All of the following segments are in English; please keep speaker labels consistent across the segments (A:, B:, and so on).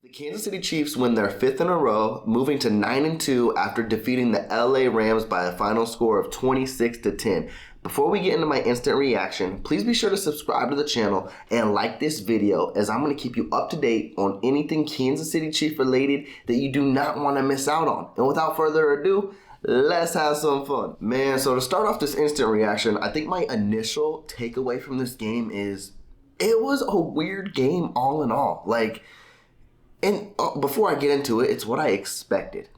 A: The Kansas City Chiefs win their fifth in a row, moving to 9-2 after defeating the LA Rams by a final score of 26-10. Before we get into my instant reaction, please be sure to subscribe to the channel and like this video, as I'm going to keep you up to date on anything Kansas City Chiefs related that you do not want to miss out on. And without further ado, let's have some fun. Man, so to start off this instant reaction, I think my initial takeaway from this game is it was a weird game all in all. And before I get into it, it's what I expected.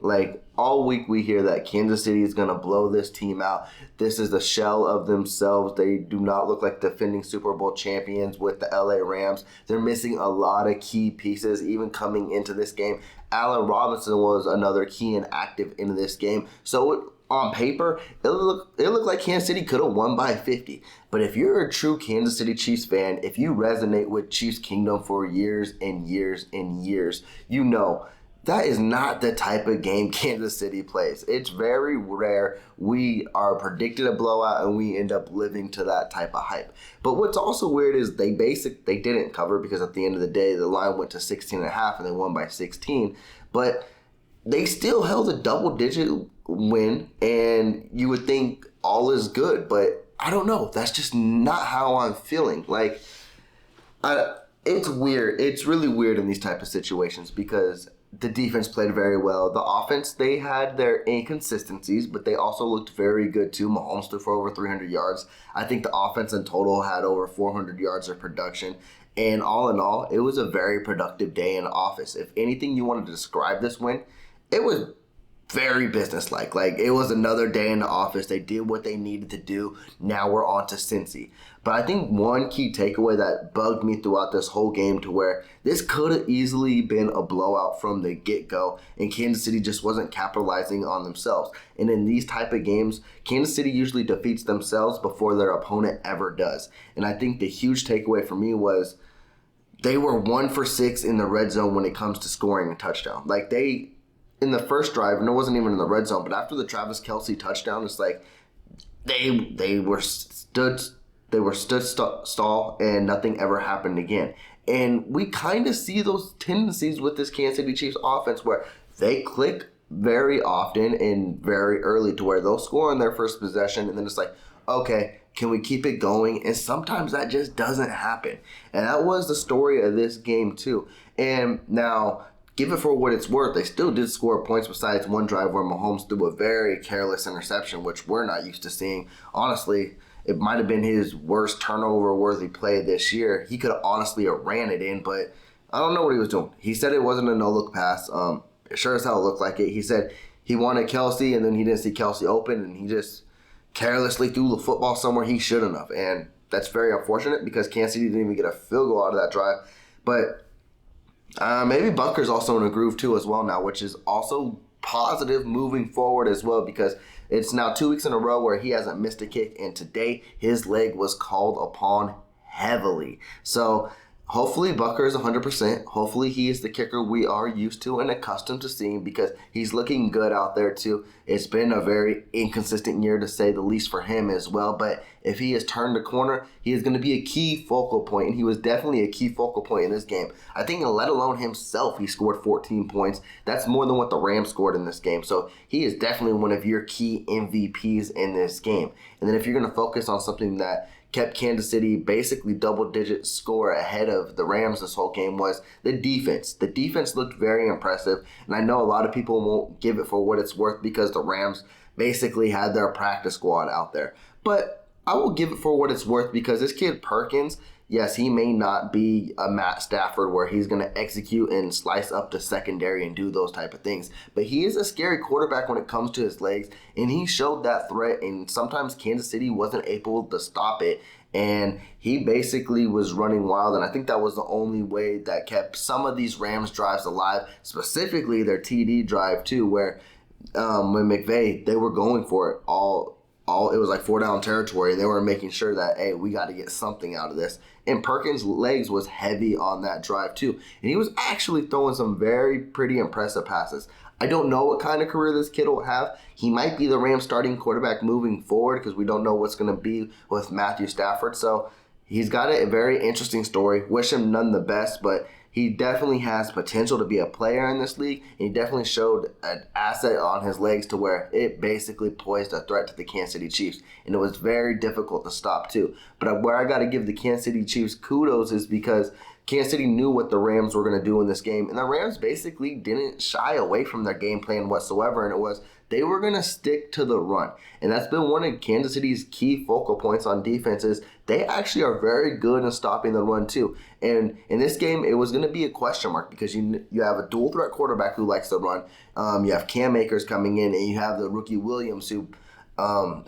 A: All week we hear that Kansas City is going to blow this team out. This is the shell of themselves. They do not look like defending Super Bowl champions with the LA Rams. They're missing a lot of key pieces, even coming into this game. Allen Robinson was another key and active in this game. So on paper, it looked like Kansas City could have won by 50. But if you're a true Kansas City Chiefs fan, if you resonate with Chiefs Kingdom for years and years and years, you know that is not the type of game Kansas City plays. It's very rare we are predicted a blowout and we end up living to that type of hype. But what's also weird is they didn't cover, because at the end of the day, the line went to 16.5 and they won by 16. But they still held a double-digit win, and you would think all is good, but I don't know. That's just not how I'm feeling. It's weird. It's really weird in these type of situations because the defense played very well. The offense, they had their inconsistencies, but they also looked very good too. Mahomes threw for over 300 yards. I think the offense in total had over 400 yards of production. And all in all, it was a very productive day in the office. If anything you wanted to describe this win, it was very businesslike. It was another day in the office. They did what they needed to do. Now we're on to Cincy. But I think one key takeaway that bugged me throughout this whole game, to where this could have easily been a blowout from the get-go, and Kansas City just wasn't capitalizing on themselves. And in these type of games, Kansas City usually defeats themselves before their opponent ever does. And I think the huge takeaway for me was they were 1 for 6 in the red zone when it comes to scoring a touchdown. In the first drive, and it wasn't even in the red zone, but after the Travis Kelce touchdown, it's like they were stood stall, and nothing ever happened again. And we kind of see those tendencies with this Kansas City Chiefs offense, where they click very often and very early, to where they'll score on their first possession, and then it's like, okay, can we keep it going? And sometimes that just doesn't happen. And that was the story of this game too. And now, give it for what it's worth, they still did score points besides one drive where Mahomes threw a very careless interception, which we're not used to seeing. Honestly, it might have been his worst turnover-worthy play this year. He could have honestly ran it in, but I don't know what he was doing. He said it wasn't a no-look pass. It sure as hell looked like it. He said he wanted Kelce, and then he didn't see Kelce open, and he just carelessly threw the football somewhere he shouldn't have. And that's very unfortunate, because Kansas City didn't even get a field goal out of that drive. But maybe Butker's also in a groove too as well now, which is also positive moving forward as well, because it's now 2 weeks in a row where he hasn't missed a kick, and today his leg was called upon heavily. So hopefully Butker is 100%. Hopefully he is the kicker we are used to and accustomed to seeing, because he's looking good out there too. It's been a very inconsistent year, to say the least, for him as well. But if he has turned the corner, he is going to be a key focal point, and he was definitely a key focal point in this game. I think, let alone himself, he scored 14 points. That's more than what the Rams scored in this game. So he is definitely one of your key MVPs in this game. And then if you're going to focus on something that kept Kansas City basically double-digit score ahead of the Rams this whole game, was the defense. The defense looked very impressive, and I know a lot of people won't give it for what it's worth, because the Rams basically had their practice squad out there. But I will give it for what it's worth, because this kid Perkins, yes, he may not be a Matt Stafford where he's going to execute and slice up the secondary and do those type of things, but he is a scary quarterback when it comes to his legs, and he showed that threat, and sometimes Kansas City wasn't able to stop it, and he basically was running wild, and I think that was the only way that kept some of these Rams drives alive, specifically their TD drive too, where when McVay, they were going for it all. It was like 4-down territory, and they were making sure that, hey, we got to get something out of this. And Perkins' legs was heavy on that drive too, and he was actually throwing some very pretty impressive passes. I don't know what kind of career this kid will have. He might be the Rams starting quarterback moving forward, because we don't know what's going to be with Matthew Stafford. So he's got a very interesting story. Wish him none the best, but he definitely has potential to be a player in this league. And he definitely showed an asset on his legs to where it basically posed a threat to the Kansas City Chiefs. And it was very difficult to stop too. But where I got to give the Kansas City Chiefs kudos is because Kansas City knew what the Rams were going to do in this game. And the Rams basically didn't shy away from their game plan whatsoever. And it was they were going to stick to the run. And that's been one of Kansas City's key focal points on defense is they actually are very good in stopping the run too. And in this game, it was going to be a question mark because you have a dual threat quarterback who likes to run. You have Cam Akers coming in, and you have the rookie Williams who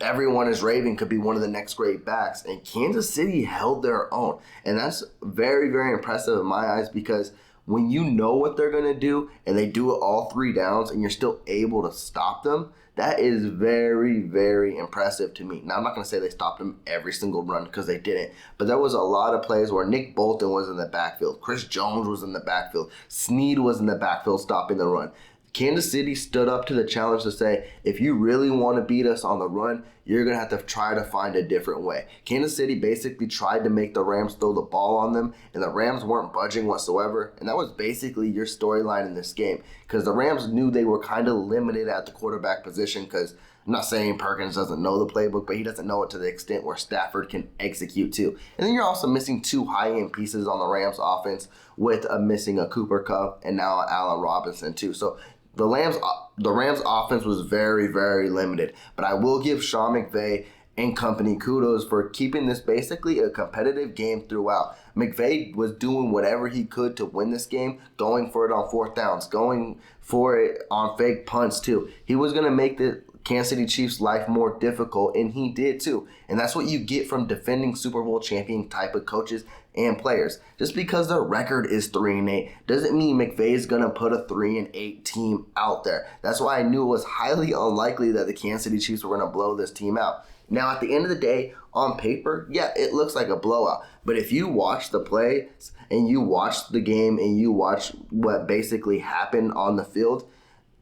A: everyone is raving could be one of the next great backs. And Kansas City held their own. And that's very, very impressive in my eyes because when you know what they're going to do and they do it all 3 downs and you're still able to stop them, that is very, very impressive to me. Now, I'm not going to say they stopped them every single run because they didn't, but there was a lot of plays where Nick Bolton was in the backfield, Chris Jones was in the backfield, Snead was in the backfield stopping the run. Kansas City stood up to the challenge to say, if you really want to beat us on the run, you're going to have to try to find a different way. Kansas City basically tried to make the Rams throw the ball on them, and the Rams weren't budging whatsoever. And that was basically your storyline in this game because the Rams knew they were kind of limited at the quarterback position because I'm not saying Perkins doesn't know the playbook, but he doesn't know it to the extent where Stafford can execute too. And then you're also missing 2 high-end pieces on the Rams offense with missing a Cooper Kupp and now Allen Robinson too. So the Rams offense was very, very limited. But I will give Sean McVay and company kudos for keeping this basically a competitive game throughout. McVay was doing whatever he could to win this game, going for it on 4th downs, going for it on fake punts too. He was going to make the Kansas City Chiefs' life more difficult, and he did too. And that's what you get from defending Super Bowl champion type of coaches and players. Just because their record is 3-8 doesn't mean McVay is going to put a 3-8 team out there. That's why I knew it was highly unlikely that the Kansas City Chiefs were going to blow this team out. Now, at the end of the day, on paper, yeah, it looks like a blowout. But if you watch the play and you watch the game and you watch what basically happened on the field,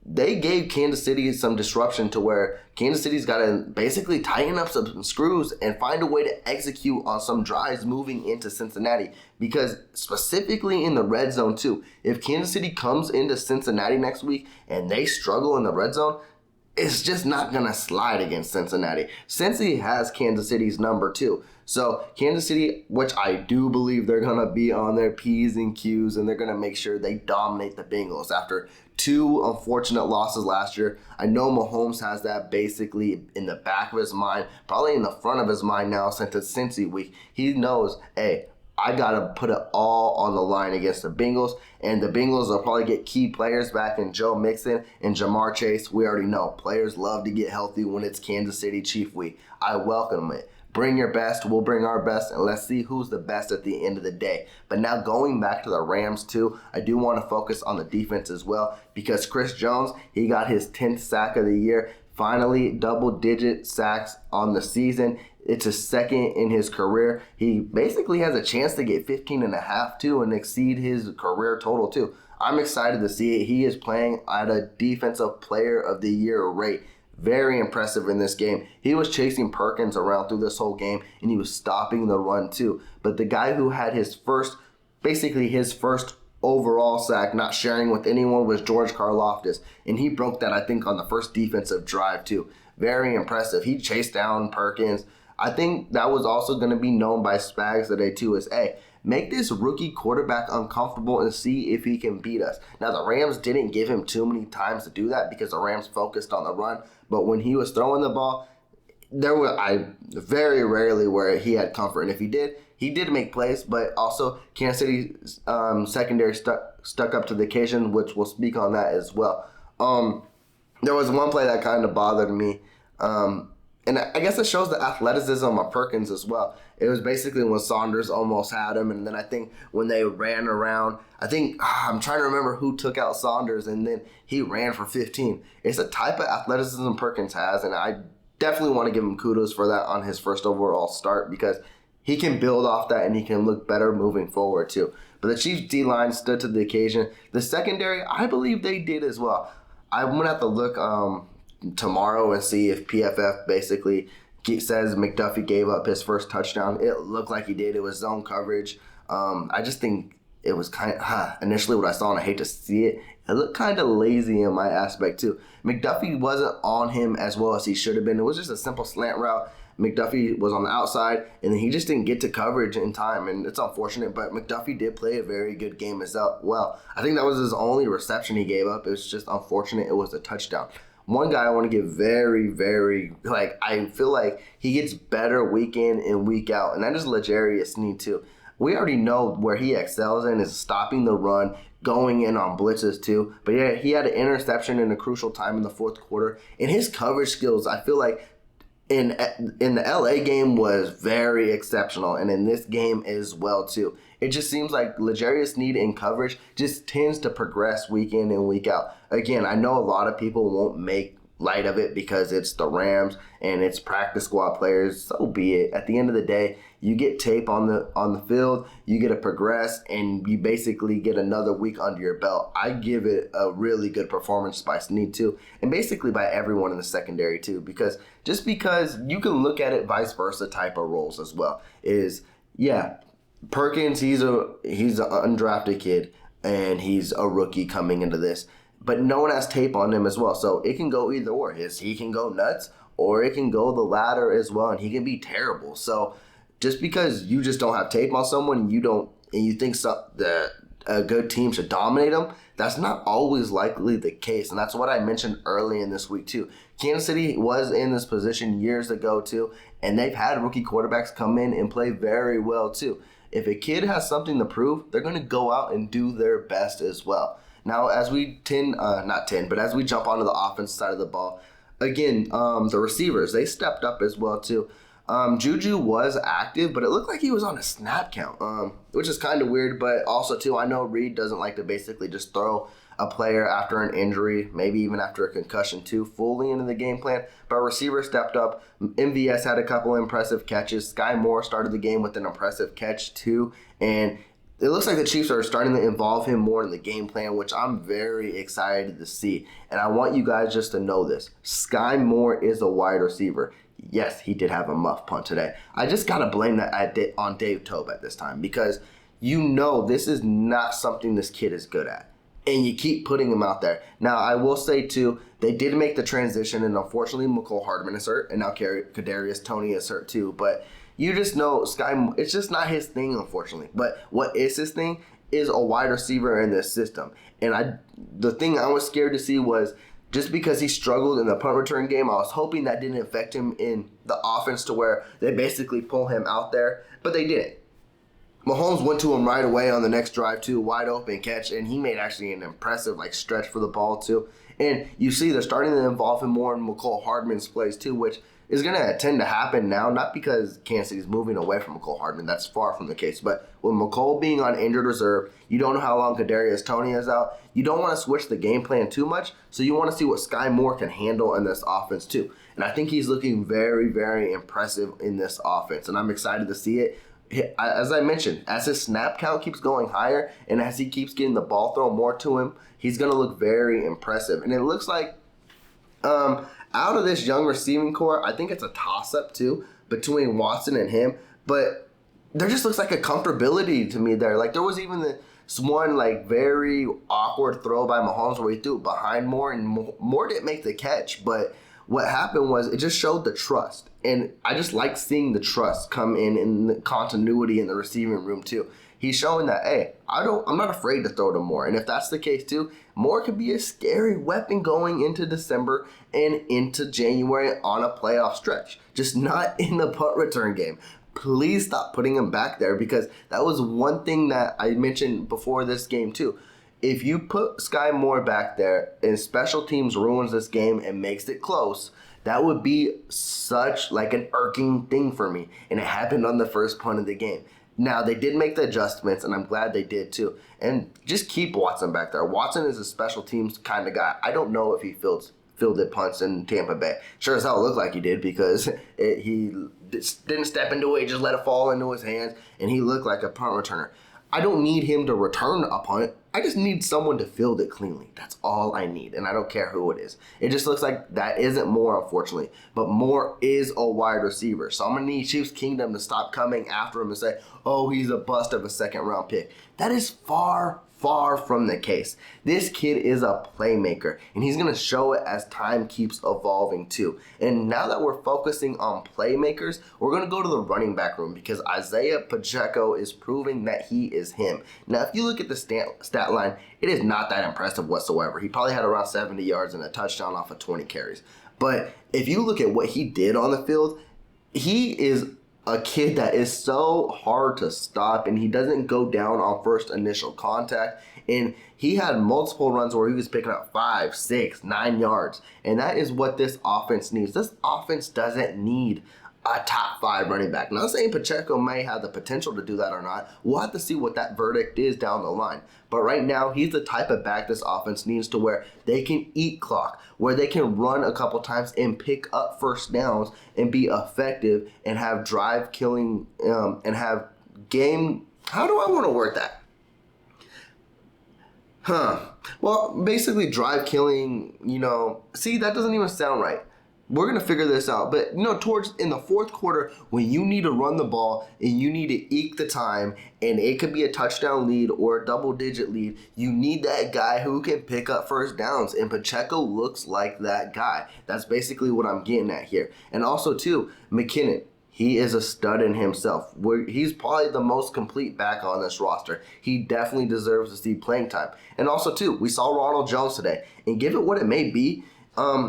A: they gave Kansas City some disruption to where Kansas City's got to basically tighten up some screws and find a way to execute on some drives moving into Cincinnati. Because specifically in the red zone too, if Kansas City comes into Cincinnati next week and they struggle in the red zone, it's just not going to slide against Cincinnati. Cincy has Kansas City's number too. So Kansas City, which I do believe they're going to be on their P's and Q's and they're going to make sure they dominate the Bengals after 2 unfortunate losses last year. I know Mahomes has that basically in the back of his mind, probably in the front of his mind now since it's Cincy week. He knows, hey, I got to put it all on the line against the Bengals, and the Bengals will probably get key players back in Joe Mixon and Jamar Chase. We already know players love to get healthy when it's Kansas City Chief week. I welcome it. Bring your best, we'll bring our best, and let's see who's the best at the end of the day. But now going back to the Rams too, I do want to focus on the defense as well because Chris Jones, he got his 10th sack of the year. Finally, double-digit sacks on the season. It's his 2nd in his career. He basically has a chance to get 15 and a half too and exceed his career total too. I'm excited to see it. He is playing at a defensive player of the year rate. Very impressive in this game. He was chasing Perkins around through this whole game, and he was stopping the run too. But the guy who had his first overall sack, not sharing with anyone, was George Karlaftis. And he broke that, I think, on the first defensive drive too. Very impressive. He chased down Perkins. I think that was also going to be known by Spags today too as, hey, make this rookie quarterback uncomfortable and see if he can beat us. Now, the Rams didn't give him too many times to do that because the Rams focused on the run. But when he was throwing the ball, there were very rarely where he had comfort. And if he did make plays, but also Kansas City secondary stuck up to the occasion, which we'll speak on that as well. There was one play that kind of bothered me. And I guess it shows the athleticism of Perkins as well. It was basically when Saunders almost had him, and then I think when they ran around, I'm trying to remember who took out Saunders, and then he ran for 15. It's a type of athleticism Perkins has, and I definitely want to give him kudos for that on his first overall start because he can build off that and he can look better moving forward too. But the Chiefs D-line stood to the occasion. The secondary, I believe they did as well. I'm going to have to look tomorrow and see if PFF basically says McDuffie gave up his first touchdown. It looked like he did. It was zone coverage. I just think it was kind of, initially what I saw, and I hate to see it, it looked kind of lazy in my aspect too. McDuffie wasn't on him as well as he should have been. It was just a simple slant route. McDuffie was on the outside, and then he just didn't get to coverage in time, and it's unfortunate, but McDuffie did play a very good game as well. I think that was his only reception he gave up. It was just unfortunate it was a touchdown. One guy I want to give very, very, I feel like he gets better week in and week out, and that is L'Jarius Sneed too. We already know where he excels in is stopping the run, going in on blitzes too. But yeah, he had an interception in a crucial time in the fourth quarter. And his coverage skills, I feel like in the LA game was very exceptional. And in this game as well too. It just seems like L'Jarius Sneed in coverage just tends to progress week in and week out. Again, I know a lot of people won't make light of it because it's the Rams and it's practice squad players. So be it. At the end of the day, you get tape on the field, you get to progress, and you basically get another week under your belt. I give it a really good performance by Sneed too, and basically by everyone in the secondary too, because you can look at it vice versa type of roles as well. Perkins, he's an undrafted kid, and he's a rookie coming into this. But no one has tape on him as well, so it can go either or. He can go nuts, or it can go the latter as well, and he can be terrible. So just because you just don't have tape on someone and you think that a good team should dominate them, that's not always likely the case, and that's what I mentioned early in this week too. Kansas City was in this position years ago too, and they've had rookie quarterbacks come in and play very well too. If a kid has something to prove, they're going to go out and do their best as well. Now, as we jump onto the offense side of the ball, again, the receivers, they stepped up as well too. Juju was active, but it looked like he was on a snap count, which is kind of weird. But also too, I know Reed doesn't like to basically just throw a player after an injury, maybe even after a concussion too, fully into the game plan. But receivers stepped up. MVS had a couple impressive catches. Sky Moore started the game with an impressive catch too, and it looks like the Chiefs are starting to involve him more in the game plan, which I'm very excited to see. And I want you guys just to know this. Sky Moore is a wide receiver. Yes, he did have a muff punt today. I just got to blame that on Dave Toub at this time, because this is not something this kid is good at. And you keep putting him out there. Now, I will say, too, they did make the transition, and unfortunately, McCole Hardman is hurt, and now Kadarius Toney is hurt, too. But you just know it's just not his thing, unfortunately. But what is his thing is a wide receiver in this system. And the thing I was scared to see was just because he struggled in the punt return game, I was hoping that didn't affect him in the offense to where they basically pull him out there. But they didn't. Mahomes went to him right away on the next drive, too, wide open catch, and he made actually an impressive stretch for the ball, too. And you see they're starting to involve him more in McCole Hardman's plays, too, which is going to tend to happen now, not because Kansas City is moving away from McCole Hardman. That's far from the case. But with McCole being on injured reserve, you don't know how long Kadarius Toney is out. You don't want to switch the game plan too much, so you want to see what Sky Moore can handle in this offense, too. And I think he's looking very, very impressive in this offense, and I'm excited to see it. As I mentioned, as his snap count keeps going higher and as he keeps getting the ball thrown more to him, he's going to look very impressive. And it looks like out of this young receiving core, I think it's a toss-up too between Watson and him. But there just looks like a comfortability to me there. There was even this one very awkward throw by Mahomes where he threw it behind Moore, and Moore didn't make the catch. But what happened was it just showed the trust. And I just like seeing the trust come in the continuity in the receiving room too. He's showing that, hey, I'm not afraid to throw to Moore. And if that's the case too, Moore could be a scary weapon going into December and into January on a playoff stretch. Just not in the punt return game. Please stop putting him back there, because that was one thing that I mentioned before this game too. If you put Sky Moore back there and special teams ruins this game and makes it close, that would be such an irking thing for me. And it happened on the first punt of the game. Now, they did make the adjustments, and I'm glad they did too. And just keep Watson back there. Watson is a special teams kind of guy. I don't know if he fielded punts in Tampa Bay. Sure as hell it looked like he did, because he didn't step into it. He just let it fall into his hands, and he looked like a punt returner. I don't need him to return a punt. I just need someone to field it cleanly. That's all I need, and I don't care who it is. It just looks like that isn't Moore, unfortunately, but Moore is a wide receiver. So I'm going to need Chiefs Kingdom to stop coming after him and say, oh, he's a bust of a second-round pick. That is far from the case. This kid is a playmaker, and he's going to show it as time keeps evolving too. And now that we're focusing on playmakers, we're going to go to the running back room because Isaiah Pacheco is proving that he is him. Now, if you look at the stat line, it is not that impressive whatsoever. He probably had around 70 yards and a touchdown off of 20 carries. But if you look at what he did on the field, he is a kid that is so hard to stop, and he doesn't go down on first initial contact. And he had multiple runs where he was picking up 5, 6, 9 yards. And that is what this offense needs. This offense doesn't need a top 5 running back. Not saying Pacheco may have the potential to do that or not. We'll have to see what that verdict is down the line. But right now, he's the type of back this offense needs to where they can eat clock, where they can run a couple times and pick up first downs and be effective and have drive killing and have game. How do I want to word that? Well, basically drive killing, see, that doesn't even sound right. We're going to figure this out. But, towards in the fourth quarter, when you need to run the ball and you need to eke the time, and it could be a touchdown lead or a double-digit lead, you need that guy who can pick up first downs. And Pacheco looks like that guy. That's basically what I'm getting at here. And also, too, McKinnon. He is a stud in himself. He's probably the most complete back on this roster. He definitely deserves to see playing time. And also, too, we saw Ronald Jones today. And give it what it may be,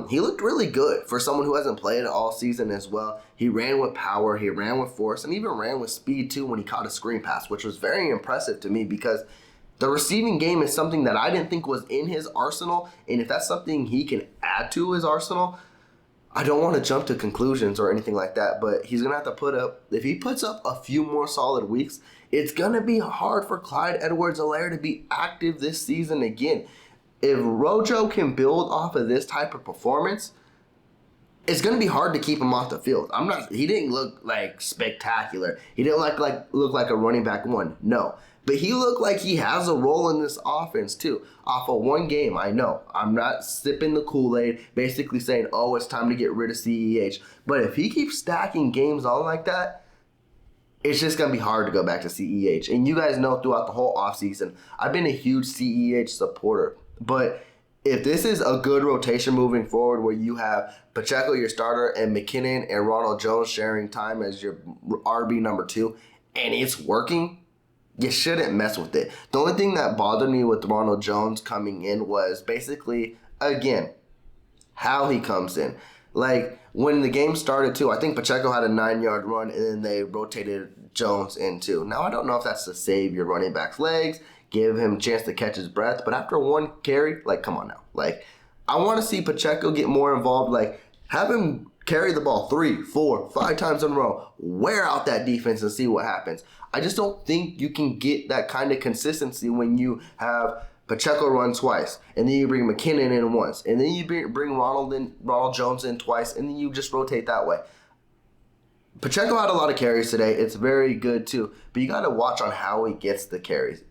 A: he looked really good for someone who hasn't played all season as well. He ran with power, he ran with force, and even ran with speed too when he caught a screen pass, which was very impressive to me because the receiving game is something that I didn't think was in his arsenal. And if that's something he can add to his arsenal, I don't want to jump to conclusions or anything like that, but he's going to have to if he puts up a few more solid weeks, it's going to be hard for Clyde Edwards-Helaire to be active this season again. If Rojo can build off of this type of performance, it's going to be hard to keep him off the field. He didn't look like spectacular. He didn't look like a running back one. No. But he looked like he has a role in this offense too. Off of one game, I know. I'm not sipping the Kool-Aid, basically saying, oh, it's time to get rid of CEH. But if he keeps stacking games on like that, it's just going to be hard to go back to CEH. And you guys know throughout the whole offseason, I've been a huge CEH supporter. But if this is a good rotation moving forward where you have Pacheco, your starter, and McKinnon and Ronald Jones sharing time as your RB number 2, and it's working, you shouldn't mess with it. The only thing that bothered me with Ronald Jones coming in was basically, again, how he comes in. Like, when the game started, too, I think Pacheco had a 9-yard run, and then they rotated Jones in, too. Now, I don't know if that's to save your running back's legs, give him a chance to catch his breath, but after one carry, come on now. I want to see Pacheco get more involved. Have him carry the ball 3, 4, 5 times in a row, wear out that defense and see what happens. I just don't think you can get that kind of consistency when you have Pacheco run twice, and then you bring McKinnon in once, and then you bring Ronald Jones in twice, and then you just rotate that way. Pacheco had a lot of carries today. It's very good too, but you got to watch on how he gets the carries.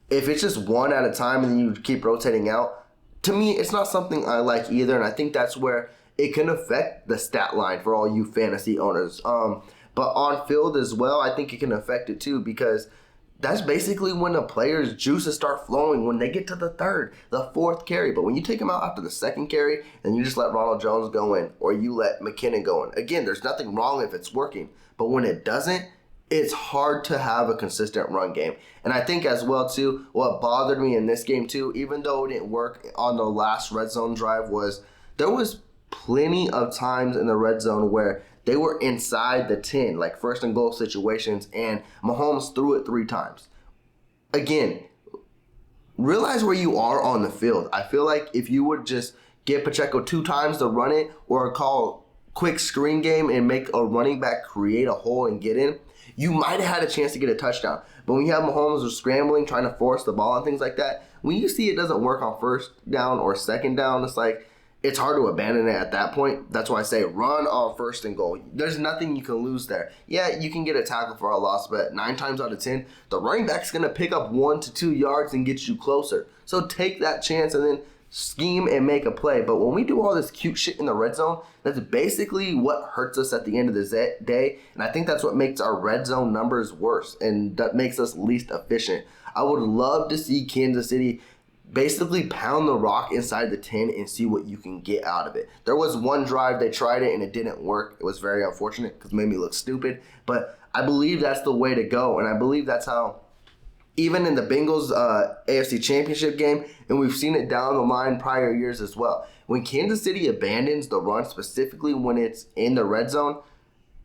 A: If it's just one at a time and then you keep rotating out, to me, it's not something I like either, and I think that's where it can affect the stat line for all you fantasy owners. But on field as well, I think it can affect it too because that's basically when the players' juices start flowing when they get to the third, the fourth carry. But when you take them out after the second carry and you just let Ronald Jones go in or you let McKinnon go in, again, there's nothing wrong if it's working. But when it doesn't, it's hard to have a consistent run game. And I think as well, too, what bothered me in this game, too, even though it didn't work on the last red zone drive, was there was plenty of times in the red zone where they were inside the 10, first and goal situations, and Mahomes threw it 3 times. Again, realize where you are on the field. I feel like if you would just get Pacheco 2 times to run it or call quick screen game and make a running back create a hole and get in, you might have had a chance to get a touchdown. But when you have Mahomes who's scrambling, trying to force the ball and things like that, when you see it doesn't work on first down or second down, it's hard to abandon it at that point. That's why I say run on first and goal. There's nothing you can lose there. Yeah, you can get a tackle for a loss, but 9 times out of 10, the running back's going to pick up 1 to 2 yards and get you closer. So take that chance and then scheme and make a play. But when we do all this cute shit in the red zone, that's basically what hurts us at the end of the day. And I think that's what makes our red zone numbers worse and that makes us least efficient. I would love to see Kansas City basically pound the rock inside the 10 and see what you can get out of it. There was one drive they tried it and it didn't work. It was very unfortunate because it made me look stupid. But I believe that's the way to go. And I believe that's how, even in the Bengals AFC Championship game, and we've seen it down the line prior years as well. When Kansas City abandons the run, specifically when it's in the red zone,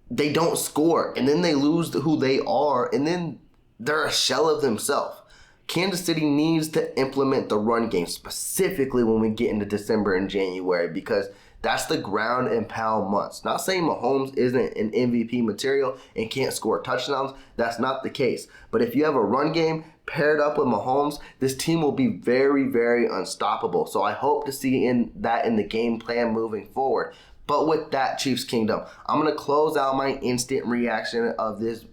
A: they don't score. And then they lose who they are. And then they're a shell of themselves. Kansas City needs to implement the run game, specifically when we get into December and January, because that's the ground and pound months. Not saying Mahomes isn't an MVP material and can't score touchdowns. That's not the case. But if you have a run game paired up with Mahomes, this team will be very, very unstoppable. So I hope to see that in the game plan moving forward. But with that, Chiefs Kingdom, I'm going to close out my instant reaction of this.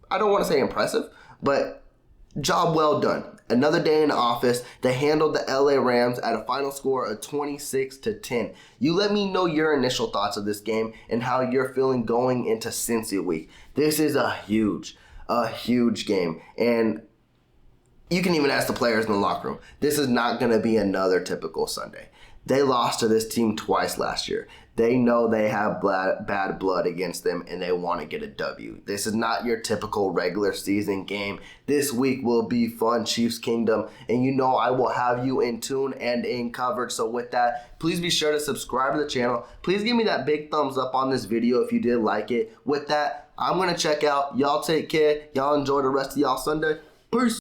A: I don't want to say impressive, but job well done. Another day in the office. They handled the LA Rams at a final score of 26-10. You let me know your initial thoughts of this game and how you're feeling going into Cincy week. This is a huge game. And you can even ask the players in the locker room. This is not going to be another typical Sunday. They lost to this team twice last year. They know they have bad blood against them, and they want to get a W. This is not your typical regular season game. This week will be fun, Chiefs Kingdom, and you know I will have you in tune and in coverage. So with that, please be sure to subscribe to the channel. Please give me that big thumbs up on this video if you did like it. With that, I'm going to check out. Y'all take care. Y'all enjoy the rest of y'all Sunday. Peace.